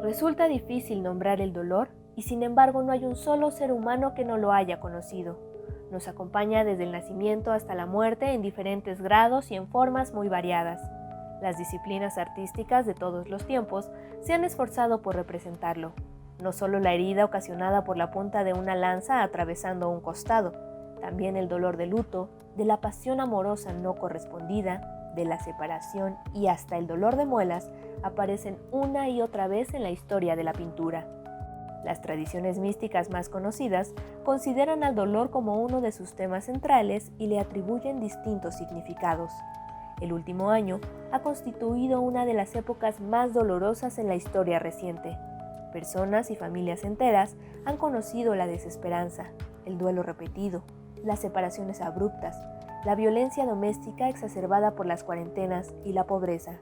Resulta difícil nombrar el dolor y sin embargo no hay un solo ser humano que no lo haya conocido. Nos acompaña desde el nacimiento hasta la muerte en diferentes grados y en formas muy variadas. Las disciplinas artísticas de todos los tiempos se han esforzado por representarlo. No solo la herida ocasionada por la punta de una lanza atravesando un costado, también el dolor de luto, de la pasión amorosa no correspondida, de la separación y hasta el dolor de muelas aparecen una y otra vez en la historia de la pintura. Las tradiciones místicas más conocidas consideran al dolor como uno de sus temas centrales y le atribuyen distintos significados. El último año ha constituido una de las épocas más dolorosas en la historia reciente. Personas y familias enteras han conocido la desesperanza, el duelo repetido, las separaciones abruptas, la violencia doméstica exacerbada por las cuarentenas y la pobreza.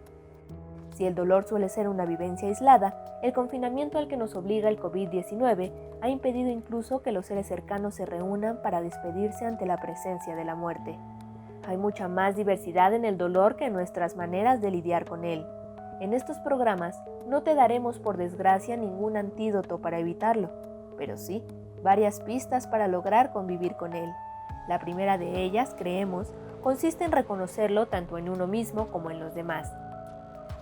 Si el dolor suele ser una vivencia aislada, el confinamiento al que nos obliga el COVID-19 ha impedido incluso que los seres cercanos se reúnan para despedirse ante la presencia de la muerte. Hay mucha más diversidad en el dolor que en nuestras maneras de lidiar con él. En estos programas no te daremos por desgracia ningún antídoto para evitarlo, pero sí varias pistas para lograr convivir con él. La primera de ellas, creemos, consiste en reconocerlo tanto en uno mismo como en los demás,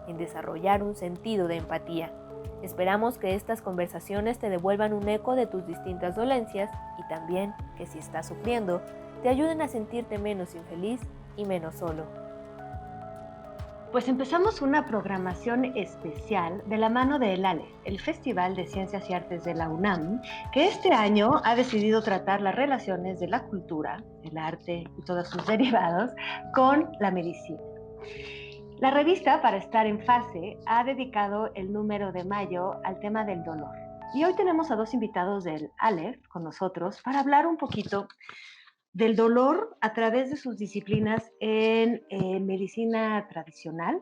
en desarrollar un sentido de empatía. Esperamos que estas conversaciones te devuelvan un eco de tus distintas dolencias y también que si estás sufriendo, te ayuden a sentirte menos infeliz y menos solo. Pues empezamos una programación especial de la mano de el ALEF, el Festival de Ciencias y Artes de la UNAM, que este año ha decidido tratar las relaciones de la cultura, el arte y todos sus derivados con la medicina. La revista, para estar en fase, ha dedicado el número de mayo al tema del dolor. Y hoy tenemos a dos invitados del ALEF con nosotros para hablar un poquito del dolor a través de sus disciplinas en medicina tradicional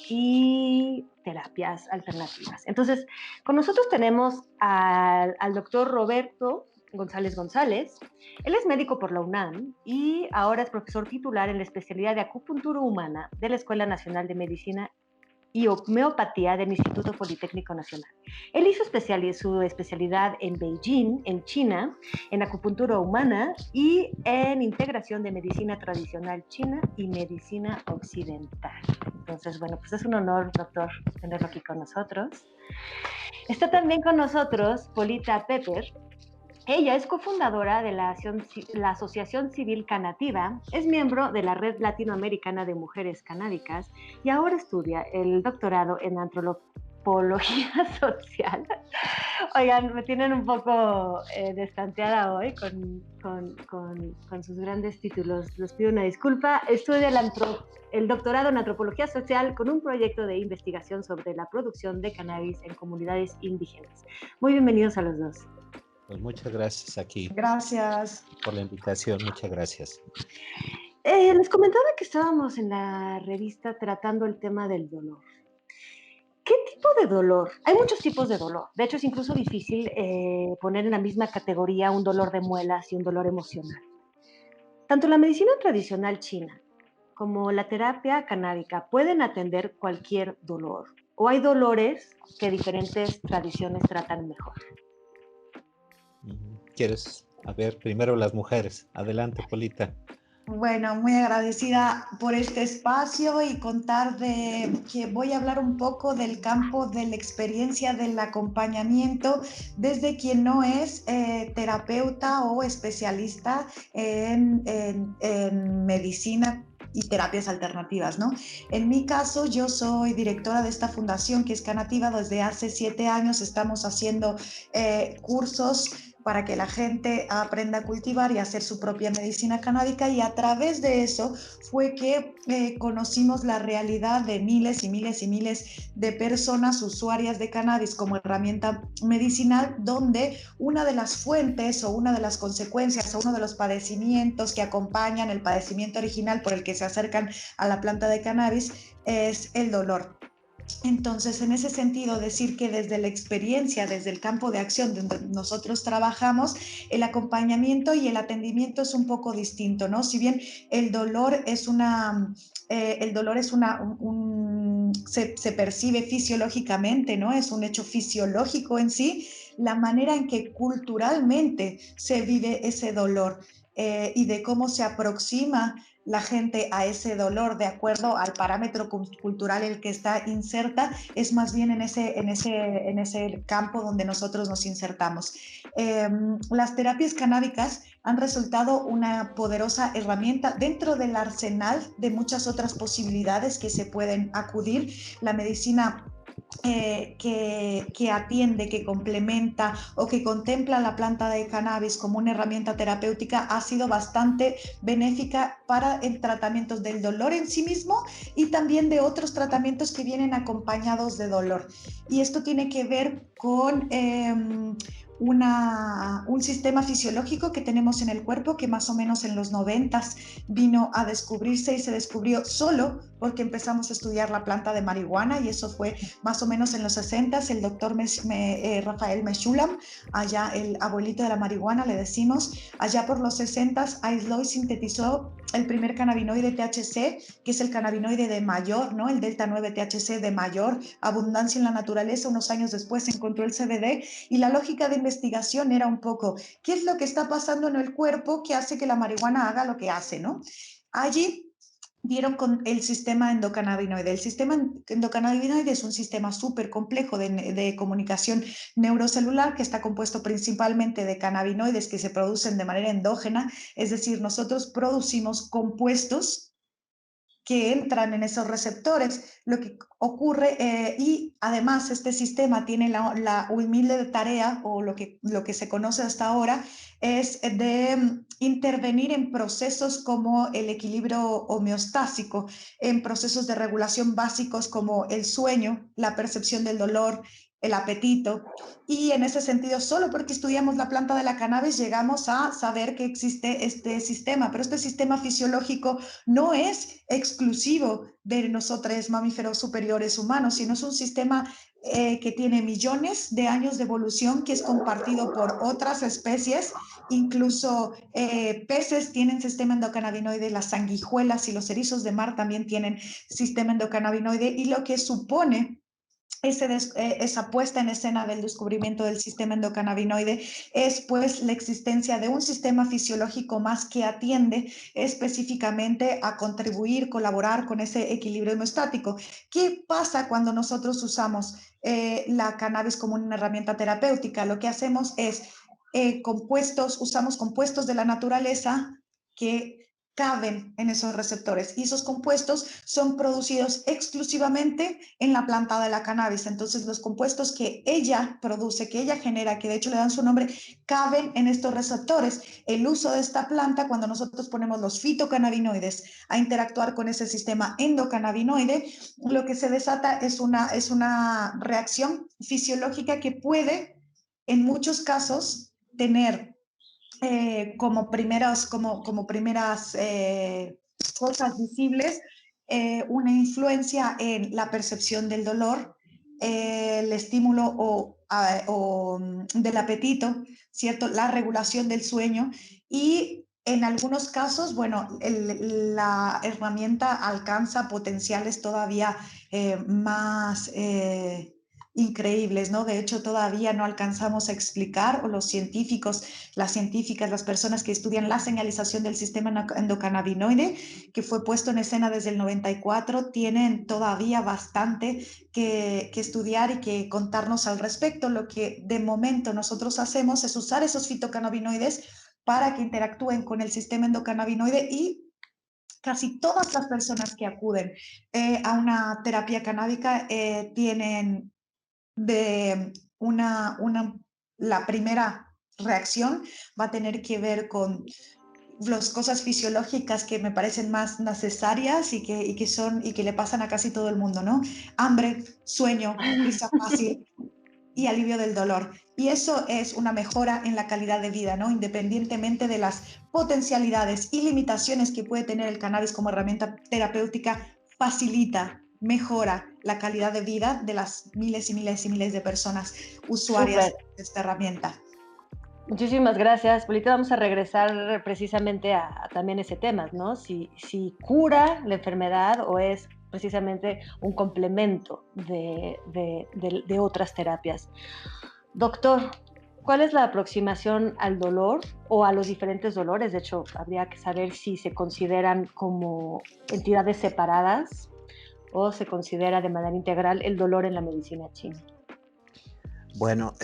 y terapias alternativas. Entonces, con nosotros tenemos al doctor Roberto González González. Él es médico por la UNAM y ahora es profesor titular en la especialidad de acupuntura humana de la Escuela Nacional de Medicina y Homeopatía del Instituto Politécnico Nacional. Él hizo su especialidad en Beijing, en China, en acupuntura humana y en integración de medicina tradicional china y medicina occidental. Entonces, bueno, pues es un honor, doctor, tenerlo aquí con nosotros. Está también con nosotros Polita Pepper. Ella es cofundadora de la Asociación Civil Canativa, es miembro de la Red Latinoamericana de Mujeres Canábicas y ahora estudia el doctorado en antropología social. Oigan, me tienen un poco destanteada hoy con sus grandes títulos. Les pido una disculpa. Estudia el doctorado en antropología social con un proyecto de investigación sobre la producción de cannabis en comunidades indígenas. Muy bienvenidos a los dos. Pues muchas gracias aquí. Gracias. Por la invitación, muchas gracias. Les comentaba que estábamos en la revista tratando el tema del dolor. ¿Qué tipo de dolor? Hay muchos tipos de dolor. De hecho, es incluso difícil poner en la misma categoría un dolor de muelas y un dolor emocional. Tanto la medicina tradicional china como la terapia canábica pueden atender cualquier dolor. ¿O hay dolores que diferentes tradiciones tratan mejor? ¿Quieres? A ver, primero las mujeres. Adelante, Polita. Bueno, muy agradecida por este espacio y contar que voy a hablar un poco del campo de la experiencia del acompañamiento desde quien no es terapeuta o especialista en medicina y terapias alternativas, ¿no? En mi caso, yo soy directora de esta fundación que es Canativa. Desde hace 7 años estamos haciendo cursos para que la gente aprenda a cultivar y a hacer su propia medicina canábica, y a través de eso fue que conocimos la realidad de miles y miles y miles de personas usuarias de cannabis como herramienta medicinal, donde una de las fuentes o una de las consecuencias o uno de los padecimientos que acompañan el padecimiento original por el que se acercan a la planta de cannabis es el dolor. Entonces, en ese sentido, decir que desde la experiencia, desde el campo de acción donde nosotros trabajamos, el acompañamiento y el atendimiento es un poco distinto, ¿no? Si bien el dolor es un se percibe fisiológicamente, ¿no? Es un hecho fisiológico en sí, la manera en que culturalmente se vive ese dolor y de cómo se aproxima la gente a ese dolor de acuerdo al parámetro cultural en el que está inserta, es más bien en ese campo donde nosotros nos insertamos. Las terapias canábicas han resultado una poderosa herramienta dentro del arsenal de muchas otras posibilidades que se pueden acudir. La medicina que atiende, que complementa o que contempla la planta de cannabis como una herramienta terapéutica ha sido bastante benéfica para el tratamiento del dolor en sí mismo y también de otros tratamientos que vienen acompañados de dolor. Y esto tiene que ver con un sistema fisiológico que tenemos en el cuerpo que más o menos en los 90s vino a descubrirse y se descubrió solo porque empezamos a estudiar la planta de marihuana y eso fue más o menos en los 60s. El doctor Rafael Meshulam, allá el abuelito de la marihuana le decimos, allá por los 60s aisló y sintetizó el primer cannabinoide THC, que es el cannabinoide de mayor, ¿no? El delta 9 THC de mayor abundancia en la naturaleza. Unos años después se encontró el CBD y la lógica de investigación era un poco, ¿qué es lo que está pasando en el cuerpo que hace que la marihuana haga lo que hace, ¿no? Allí dieron con el sistema endocannabinoide. El sistema endocannabinoide es un sistema súper complejo de comunicación neurocelular que está compuesto principalmente de cannabinoides que se producen de manera endógena, es decir, nosotros producimos compuestos que entran en esos receptores. Lo que ocurre, y además este sistema tiene la humilde tarea, o lo que se conoce hasta ahora, es de intervenir en procesos como el equilibrio homeostásico, en procesos de regulación básicos como el sueño, la percepción del dolor, el apetito, y en ese sentido, solo porque estudiamos la planta de la cannabis llegamos a saber que existe este sistema, pero este sistema fisiológico no es exclusivo de nosotros mamíferos superiores humanos, sino es un sistema que tiene millones de años de evolución, que es compartido por otras especies, incluso peces tienen sistema endocannabinoide, las sanguijuelas y los erizos de mar también tienen sistema endocannabinoide, y lo que supone esa puesta en escena del descubrimiento del sistema endocannabinoide es pues la existencia de un sistema fisiológico más que atiende específicamente a contribuir, colaborar con ese equilibrio homeostático. ¿Qué pasa cuando nosotros usamos la cannabis como una herramienta terapéutica? Lo que hacemos es usamos compuestos de la naturaleza que caben en esos receptores y esos compuestos son producidos exclusivamente en la planta de la cannabis. Entonces los compuestos que ella produce, que ella genera, que de hecho le dan su nombre, caben en estos receptores. El uso de esta planta, cuando nosotros ponemos los fitocannabinoides a interactuar con ese sistema endocannabinoide, lo que se desata es una reacción fisiológica que puede en muchos casos tener como primeras cosas visibles, una influencia en la percepción del dolor, el estímulo o del apetito, ¿cierto? La regulación del sueño y en algunos casos, bueno, la herramienta alcanza potenciales todavía más increíbles, ¿no? De hecho, todavía no alcanzamos a explicar, o los científicos, las científicas, las personas que estudian la señalización del sistema endocannabinoide, que fue puesto en escena desde el 94, tienen todavía bastante que estudiar y que contarnos al respecto. Lo que de momento nosotros hacemos es usar esos fitocannabinoides para que interactúen con el sistema endocannabinoide, y casi todas las personas que acuden a una terapia canábica tienen de la primera reacción va a tener que ver con las cosas fisiológicas que me parecen más necesarias y que le pasan a casi todo el mundo, ¿no? Hambre, sueño, risa fácil y alivio del dolor. Y eso es una mejora en la calidad de vida, ¿no? Independientemente de las potencialidades y limitaciones que puede tener el cannabis como herramienta terapéutica, facilita, mejora la calidad de vida de las miles y miles y miles de personas usuarias Súper. de esta herramienta. Muchísimas gracias. Ahorita vamos a regresar precisamente a también ese tema, ¿no? Si cura la enfermedad o es precisamente un complemento de otras terapias. Doctor, ¿cuál es la aproximación al dolor o a los diferentes dolores? De hecho, habría que saber si se consideran como entidades separadas o se considera de manera integral el dolor en la medicina china. Bueno,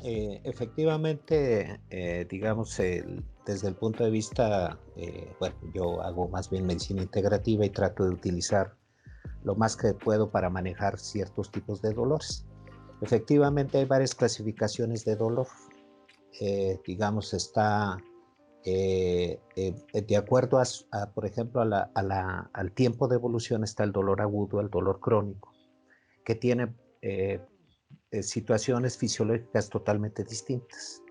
efectivamente, digamos, desde el punto de vista, bueno, yo hago más bien medicina integrativa y trato de utilizar lo más que puedo para manejar ciertos tipos de dolores. Efectivamente, hay varias clasificaciones de dolor. Digamos, está de acuerdo por ejemplo, al tiempo de evolución está el dolor agudo, el dolor crónico, que tiene situaciones fisiológicas totalmente distintas.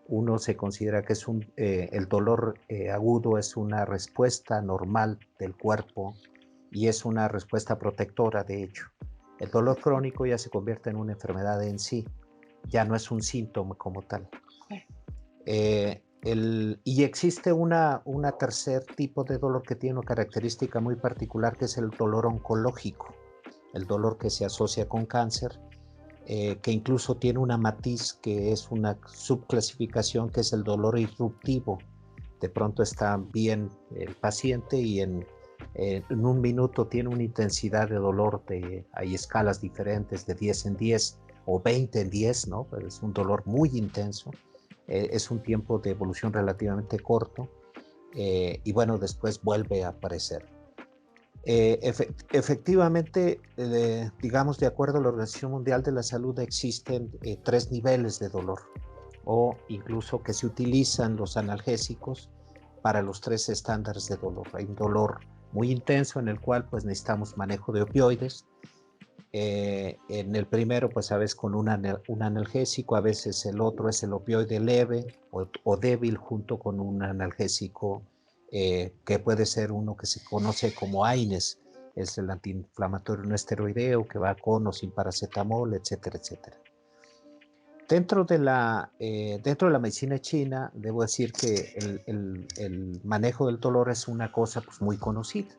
Uno se considera que el dolor agudo es una respuesta normal del cuerpo y es una respuesta protectora, de hecho. El dolor crónico ya se convierte en una enfermedad en sí, ya no es un síntoma como tal. Y existe una tercer tipo de dolor que tiene una característica muy particular, que es el dolor oncológico, el dolor que se asocia con cáncer, que incluso tiene una matiz que es una subclasificación, que es el dolor irruptivo. De pronto está bien el paciente y en un minuto tiene una intensidad de dolor, hay escalas diferentes de 10 en 10 o 20 en 10, ¿no? Pero es un dolor muy intenso. Es un tiempo de evolución relativamente corto y bueno, después vuelve a aparecer. Efectivamente, digamos, de acuerdo a la Organización Mundial de la Salud, existen 3 niveles de dolor, o incluso que se utilizan los analgésicos para los 3 estándares de dolor. Hay un dolor muy intenso en el cual pues necesitamos manejo de opioides. En el primero, pues a veces con un analgésico, a veces el otro es el opioide leve o débil junto con un analgésico que puede ser uno que se conoce como AINES, es el antiinflamatorio no esteroideo que va con o sin paracetamol, etcétera, etcétera. Dentro de la medicina china, debo decir que el manejo del dolor es una cosa pues, muy conocida.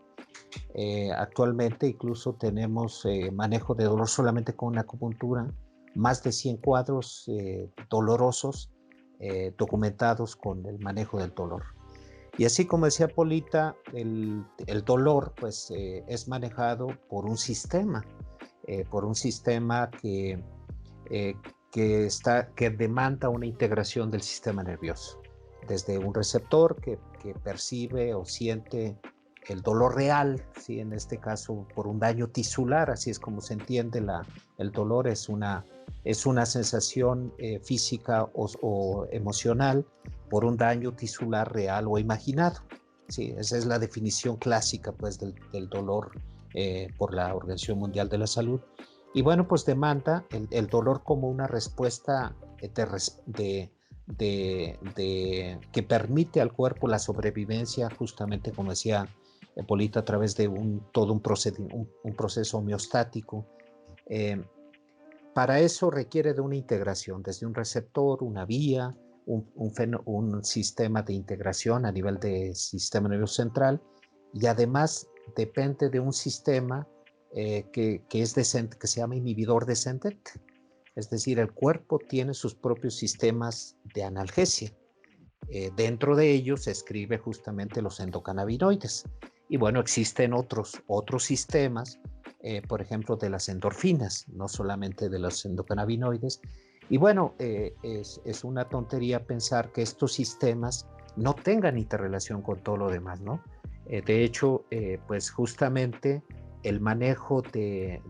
Actualmente incluso tenemos manejo de dolor solamente con una acupuntura, más de 100 cuadros dolorosos documentados con el manejo del dolor. Y así como decía Polita, el dolor pues, es manejado por un sistema que demanda una integración del sistema nervioso, desde un receptor que percibe o siente el dolor real, ¿sí? En este caso por un daño tisular, así es como se entiende el dolor, es una sensación física o emocional por un daño tisular real o imaginado. Sí, esa es la definición clásica pues, del dolor por la Organización Mundial de la Salud. Y bueno, pues demanda el dolor como una respuesta que permite al cuerpo la sobrevivencia, justamente como decía Polita, a través de todo un proceso homeostático. Para eso requiere de una integración, desde un receptor, una vía, un sistema de integración a nivel del sistema nervioso central, y además depende de un sistema que es descendente, que se llama inhibidor descendente. Es decir, el cuerpo tiene sus propios sistemas de analgesia. Dentro de ellos se escribe justamente los endocannabinoides. Y bueno, existen otros sistemas, por ejemplo, de las endorfinas, no solamente de los endocannabinoides. Y bueno, es una tontería pensar que estos sistemas no tengan interrelación con todo lo demás, ¿no? De hecho, pues justamente el manejo de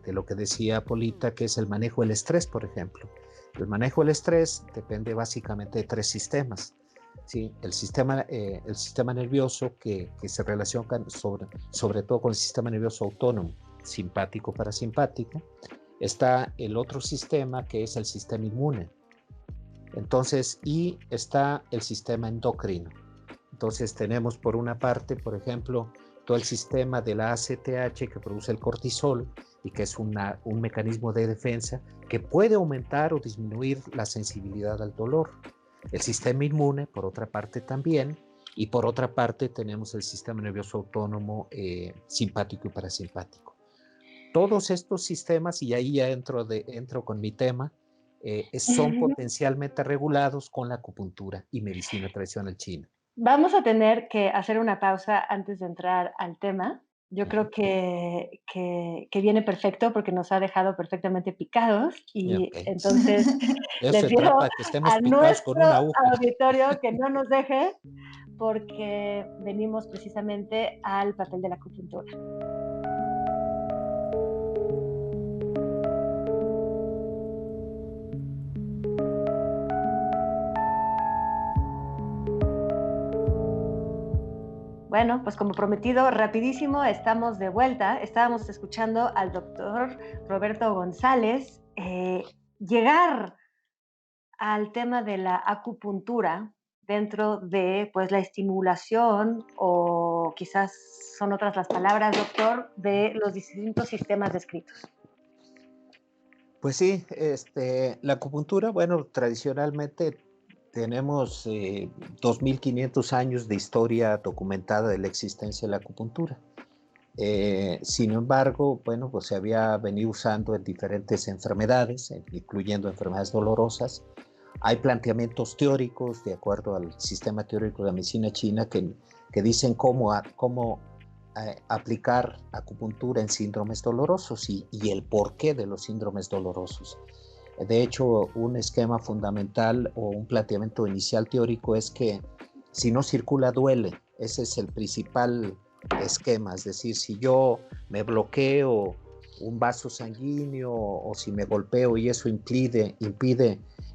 lo que decía Polita, que es el manejo del estrés, por ejemplo. El manejo del estrés depende básicamente de 3 sistemas. ¿Sí? El sistema nervioso que se relaciona sobre todo con el sistema nervioso autónomo, simpático parasimpático. Está el otro sistema que es el sistema inmune. Entonces, y está el sistema endocrino. Entonces tenemos por una parte, por ejemplo, todo el sistema de la ACTH que produce el cortisol y que es un mecanismo de defensa que puede aumentar o disminuir la sensibilidad al dolor. El sistema inmune, por otra parte también, Y por otra parte tenemos el sistema nervioso autónomo simpático y parasimpático. Todos estos sistemas, y ahí ya entro con mi tema, son potencialmente regulados con la acupuntura y medicina tradicional china. Vamos a tener que hacer una pausa antes de entrar al tema. Yo creo que viene perfecto porque nos ha dejado perfectamente picados y Okay. entonces De eso le se pido trata, que estemos a picados con nuestro una aguja. auditorio que no nos deje porque venimos precisamente al papel de la acupuntura. Bueno, pues como prometido, rapidísimo, estamos de vuelta. Estábamos escuchando al doctor Roberto González llegar al tema de la acupuntura dentro de pues, la estimulación o quizás son otras las palabras, doctor, de los distintos sistemas descritos. Pues sí, la acupuntura, bueno, tradicionalmente tenemos 2.500 años de historia documentada de la existencia de la acupuntura. Sin embargo, bueno, pues se había venido usando en diferentes enfermedades, incluyendo enfermedades dolorosas. Hay planteamientos teóricos, de acuerdo al sistema teórico de la medicina china, que dicen cómo aplicar acupuntura en síndromes dolorosos y el porqué de los síndromes dolorosos. De hecho, un esquema fundamental o un planteamiento inicial teórico es que si no circula, duele. Ese es el principal esquema, es decir, si yo me bloqueo un vaso sanguíneo o si me golpeo y eso impide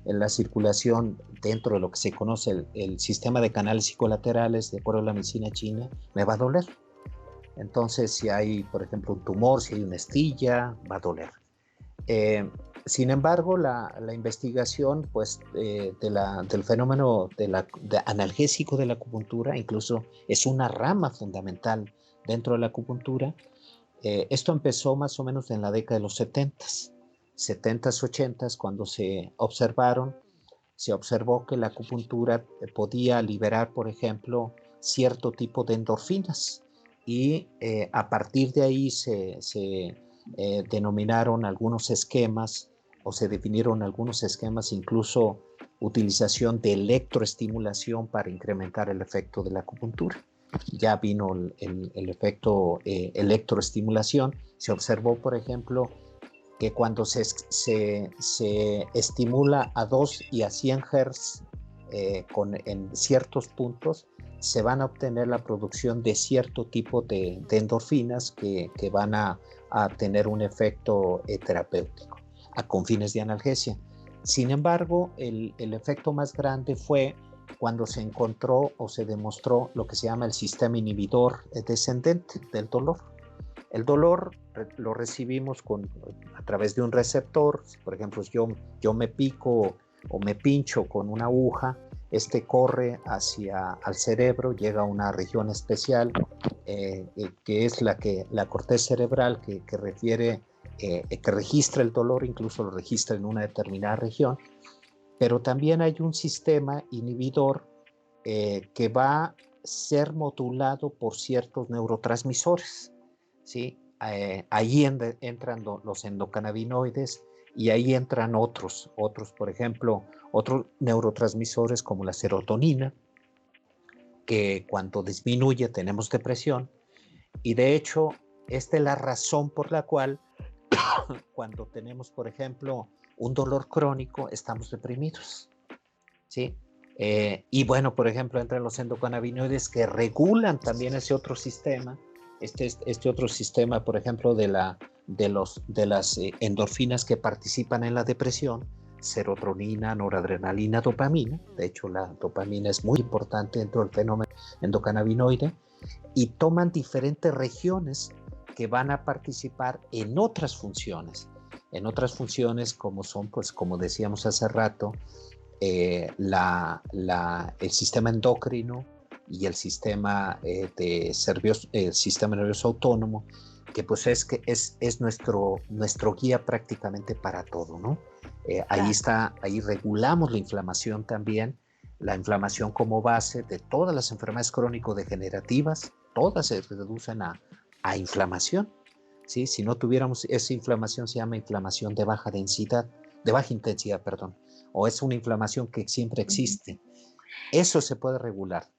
en la circulación dentro de lo que se conoce el sistema de canales colaterales, de acuerdo a la medicina china, me va a doler. Entonces, si hay, por ejemplo, un tumor, si hay una estilla, va a doler. Sin embargo, la investigación pues, del fenómeno analgésico de la acupuntura incluso es una rama fundamental dentro de la acupuntura. Esto empezó más o menos en la década de los 70s, 80s, cuando se observó que la acupuntura podía liberar, por ejemplo, cierto tipo de endorfinas y a partir de ahí se denominaron algunos esquemas o se definieron algunos esquemas, incluso utilización de electroestimulación para incrementar el efecto de la acupuntura. Ya vino el efecto electroestimulación. Se observó, por ejemplo, que cuando se estimula a 2 y a 100 Hz en ciertos puntos, se van a obtener la producción de cierto tipo de endorfinas que van a tener un efecto terapéutico con fines de analgesia. Sin embargo, el efecto más grande fue cuando se encontró o se demostró lo que se llama el sistema inhibidor descendente del dolor. El dolor lo recibimos a través de un receptor. Por ejemplo, yo me pico o me pincho con una aguja, corre al cerebro, llega a una región especial que es la corteza cerebral que registra el dolor, incluso lo registra en una determinada región, pero también hay un sistema inhibidor que va a ser modulado por ciertos neurotransmisores, ¿sí? Ahí entran los endocannabinoides y ahí entran otros, por ejemplo, otros neurotransmisores como la serotonina, que cuando disminuye tenemos depresión, y de hecho esta es la razón por la cual cuando tenemos, por ejemplo, un dolor crónico, estamos deprimidos, ¿sí? Y bueno, por ejemplo, entran los endocannabinoides que regulan también ese otro sistema, este otro sistema, por ejemplo, de las endorfinas que participan en la depresión, serotonina, noradrenalina, dopamina. De hecho, la dopamina es muy importante dentro del fenómeno endocannabinoide, y toman diferentes regiones que van a participar en otras funciones como son, pues como decíamos hace rato, el sistema endocrino y el sistema sistema nervioso autónomo, que pues es nuestro guía prácticamente para todo, ¿no? Claro. Ahí regulamos la inflamación también, la inflamación como base de todas las enfermedades crónico-degenerativas, todas se reducen a inflamación. ¿Sí? Si no tuviéramos esa inflamación, se llama inflamación de baja densidad, de baja intensidad, perdón, o es una inflamación que siempre existe. Eso se puede regular,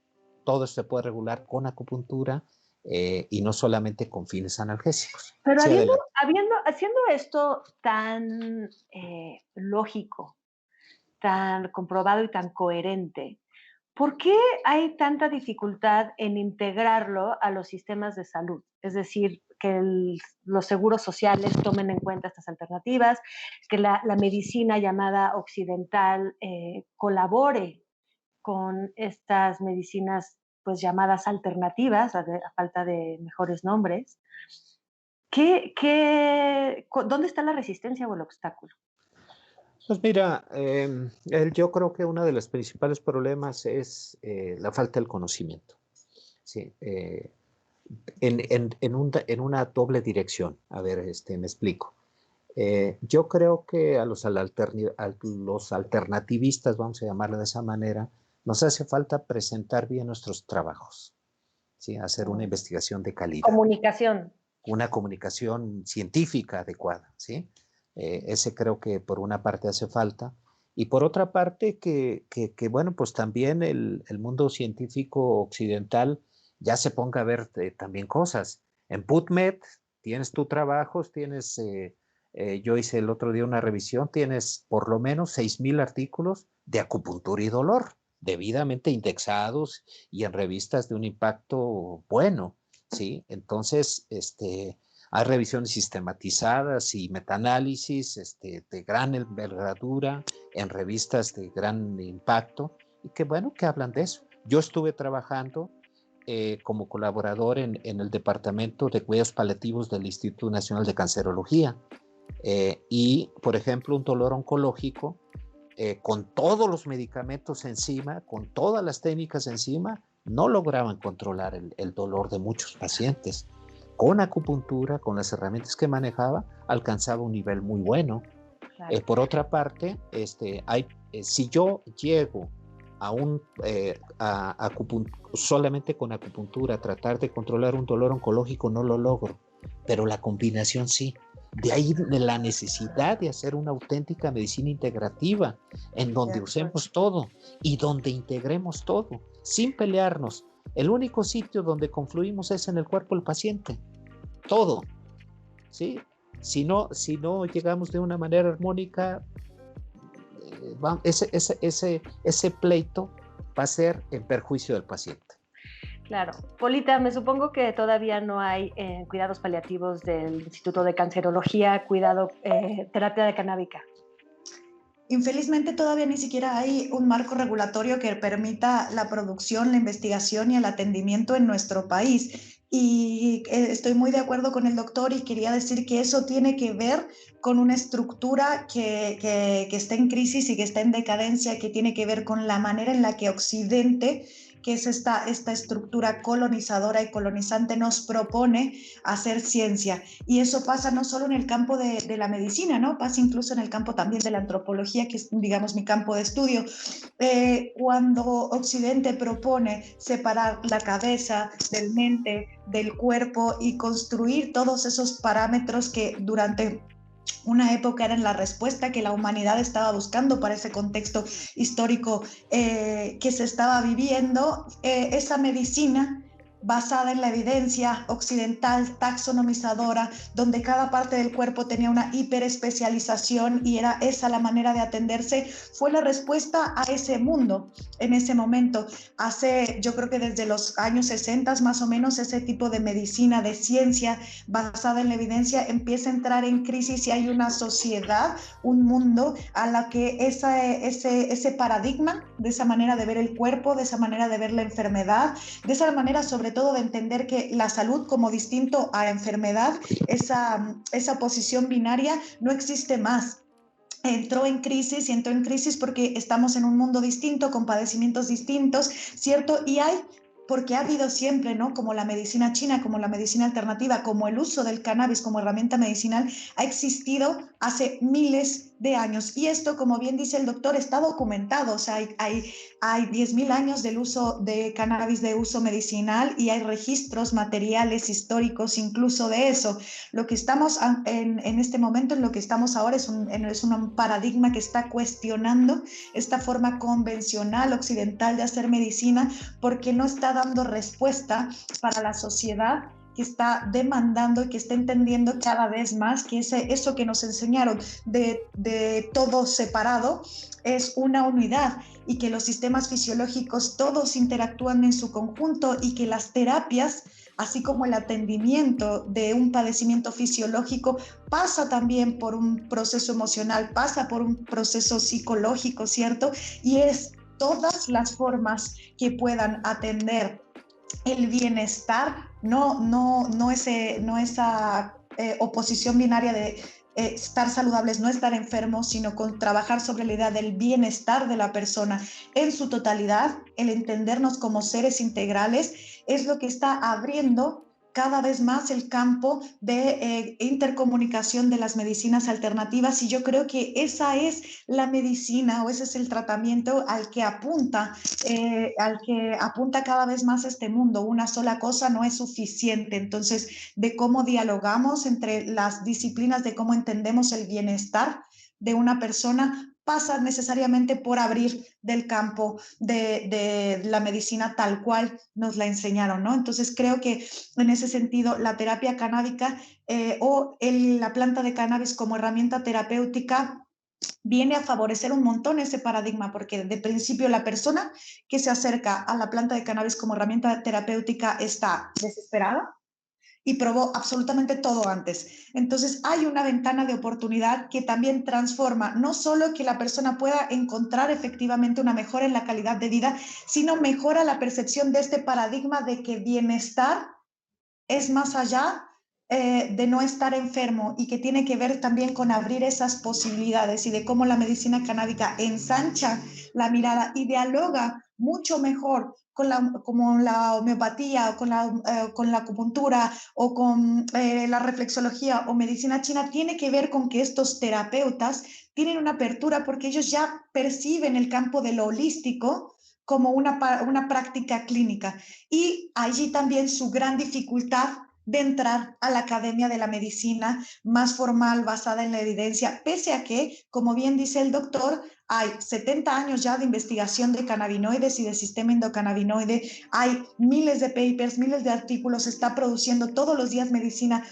todo se puede regular con acupuntura y no solamente con fines analgésicos. Pero Sí, haciendo esto tan lógico, tan comprobado y tan coherente, ¿por qué hay tanta dificultad en integrarlo a los sistemas de salud? Es decir, que los seguros sociales tomen en cuenta estas alternativas, que la medicina llamada occidental colabore con estas medicinas pues llamadas alternativas, a falta de mejores nombres. ¿Dónde está la resistencia o el obstáculo? pues mira, yo creo que uno de los principales problemas es la falta del conocimiento. Sí, en una doble dirección. A ver, me explico. Yo creo que a los alternativistas, vamos a llamarlo de esa manera, nos hace falta presentar bien nuestros trabajos, ¿sí? Hacer una investigación de calidad, Comunicación. una comunicación científica adecuada, ¿sí? Ese creo que por una parte hace falta. Y por otra parte, bueno, pues también el mundo científico occidental ya se ponga a ver también cosas. En PubMed tienes tus trabajos, yo hice el otro día una revisión, tienes por lo menos 6,000 artículos de acupuntura y dolor, debidamente indexados y en revistas de un impacto bueno, ¿sí? Entonces, hay revisiones sistematizadas y metaanálisis de gran envergadura en revistas de gran impacto y que bueno, que hablan de eso. Yo estuve trabajando como colaborador en el Departamento de Cuidados Paliativos del Instituto Nacional de Cancerología y, por ejemplo, un dolor oncológico con todos los medicamentos encima, con todas las técnicas encima, no lograban controlar el dolor de muchos pacientes. Con acupuntura, con las herramientas que manejaba, alcanzaba un nivel muy bueno. Claro. Por otra parte, si yo llego solamente con acupuntura a tratar de controlar un dolor oncológico, no lo logro, pero la combinación sí. De ahí la necesidad de hacer una auténtica medicina integrativa, en donde usemos todo y donde integremos todo, sin pelearnos. El único sitio donde confluimos es en el cuerpo del paciente. Todo. ¿Sí? Si no llegamos de una manera armónica, ese pleito va a ser en perjuicio del paciente. Claro. Polita, me supongo que todavía no hay cuidados paliativos del Instituto de Cancerología, terapia de canábica. Infelizmente todavía ni siquiera hay un marco regulatorio que permita la producción, la investigación y el atendimiento en nuestro país. Y estoy muy de acuerdo con el doctor y quería decir que eso tiene que ver con una estructura que está en crisis y que está en decadencia, que tiene que ver con la manera en la que Occidente, que es esta estructura colonizadora y colonizante, nos propone hacer ciencia. Y eso pasa no solo en el campo de la medicina, ¿no? Pasa incluso en el campo también de la antropología, que es, digamos, mi campo de estudio. Cuando Occidente propone separar la cabeza del mente, del cuerpo y construir todos esos parámetros que durante una época eran la respuesta que la humanidad estaba buscando para ese contexto histórico que se estaba viviendo, esa medicina basada en la evidencia occidental, taxonomizadora, donde cada parte del cuerpo tenía una hiperespecialización y era esa la manera de atenderse, fue la respuesta a ese mundo en ese momento. Yo creo que desde los años 60 más o menos, ese tipo de medicina, de ciencia basada en la evidencia empieza a entrar en crisis y hay una sociedad, un mundo a la que ese paradigma, de esa manera de ver el cuerpo, de esa manera de ver la enfermedad, de esa manera sobre todo de entender que la salud como distinto a enfermedad, esa posición binaria no existe más. Entró en crisis porque estamos en un mundo distinto, con padecimientos distintos, ¿cierto? Y hay porque ha habido siempre, ¿no? Como la medicina china, como la medicina alternativa, como el uso del cannabis como herramienta medicinal, ha existido hace miles de años. Y esto, como bien dice el doctor, está documentado. O sea, hay 10.000 años del uso de cannabis de uso medicinal y hay registros materiales históricos incluso de eso. Lo que estamos en este momento, en lo que estamos ahora, es un paradigma que está cuestionando esta forma convencional occidental de hacer medicina, porque no está dando respuesta para la sociedad que está demandando y que está entendiendo cada vez más que eso que nos enseñaron de todo separado es una unidad, y que los sistemas fisiológicos todos interactúan en su conjunto, y que las terapias, así como el atendimiento de un padecimiento fisiológico, pasa también por un proceso emocional, pasa por un proceso psicológico, ¿cierto? Y es todas las formas que puedan atender el bienestar, no esa oposición binaria de estar saludables, no estar enfermos, sino con trabajar sobre la idea del bienestar de la persona en su totalidad. El entendernos como seres integrales es lo que está abriendo cada vez más el campo de intercomunicación de las medicinas alternativas, y yo creo que esa es la medicina, o ese es el tratamiento al que apunta cada vez más este mundo. Una sola cosa no es suficiente. Entonces, de cómo dialogamos entre las disciplinas, de cómo entendemos el bienestar de una persona, pasa necesariamente por abrir del campo de la medicina tal cual nos la enseñaron, ¿no? Entonces creo que en ese sentido la terapia canábica la planta de cannabis como herramienta terapéutica viene a favorecer un montón ese paradigma, porque de principio la persona que se acerca a la planta de cannabis como herramienta terapéutica está desesperada y probó absolutamente todo antes. Entonces hay una ventana de oportunidad que también transforma, no solo que la persona pueda encontrar efectivamente una mejora en la calidad de vida, sino mejora la percepción de este paradigma de que bienestar es más allá de no estar enfermo, y que tiene que ver también con abrir esas posibilidades, y de cómo la medicina canábica ensancha la mirada y dialoga mucho mejor como la homeopatía, o con la acupuntura, o con la reflexología o medicina china. Tiene que ver con que estos terapeutas tienen una apertura, porque ellos ya perciben el campo de lo holístico como una práctica clínica, y allí también su gran dificultad de entrar a la academia de la medicina más formal, basada en la evidencia, pese a que, como bien dice el doctor, hay 70 años ya de investigación de cannabinoides y de sistema endocannabinoide, hay miles de papers, miles de artículos, se está produciendo todos los días medicina,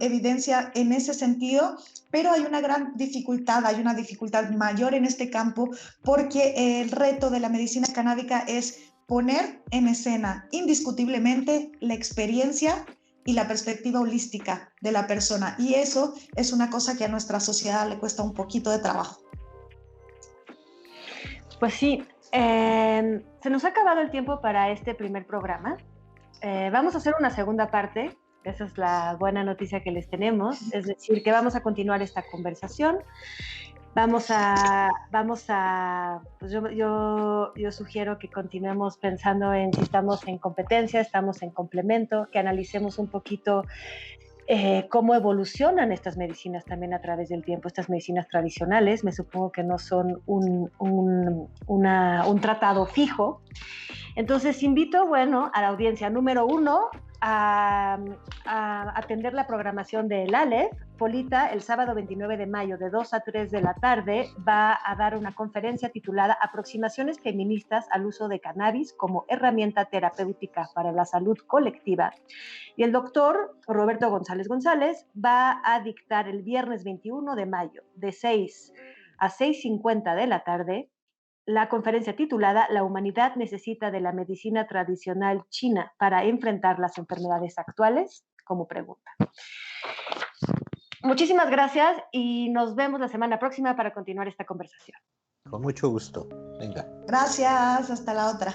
evidencia en ese sentido, pero hay una gran dificultad, hay una dificultad mayor en este campo, porque el reto de la medicina canábica es poner en escena indiscutiblemente la experiencia y la perspectiva holística de la persona, y eso es una cosa que a nuestra sociedad le cuesta un poquito de trabajo. Pues sí, se nos ha acabado el tiempo para este primer programa. Vamos a hacer una segunda parte. Esa es la buena noticia que les tenemos, es decir, que vamos a continuar esta conversación. Pues yo sugiero que continuemos pensando en si estamos en competencia, estamos en complemento, que analicemos un poquito cómo evolucionan estas medicinas también a través del tiempo, estas medicinas tradicionales. Me supongo que no son un tratado fijo. Entonces invito, bueno, a la audiencia número 1 a atender la programación del ALEF. Polita, el sábado 29 de mayo de 2 a 3 de la tarde va a dar una conferencia titulada Aproximaciones feministas al uso de cannabis como herramienta terapéutica para la salud colectiva. Y el doctor Roberto González González va a dictar el viernes 21 de mayo de 6 a 6:50 de la tarde la conferencia titulada La humanidad necesita de la medicina tradicional china para enfrentar las enfermedades actuales, como pregunta. Muchísimas gracias y nos vemos la semana próxima para continuar esta conversación. Con mucho gusto. Venga. Gracias, hasta la otra.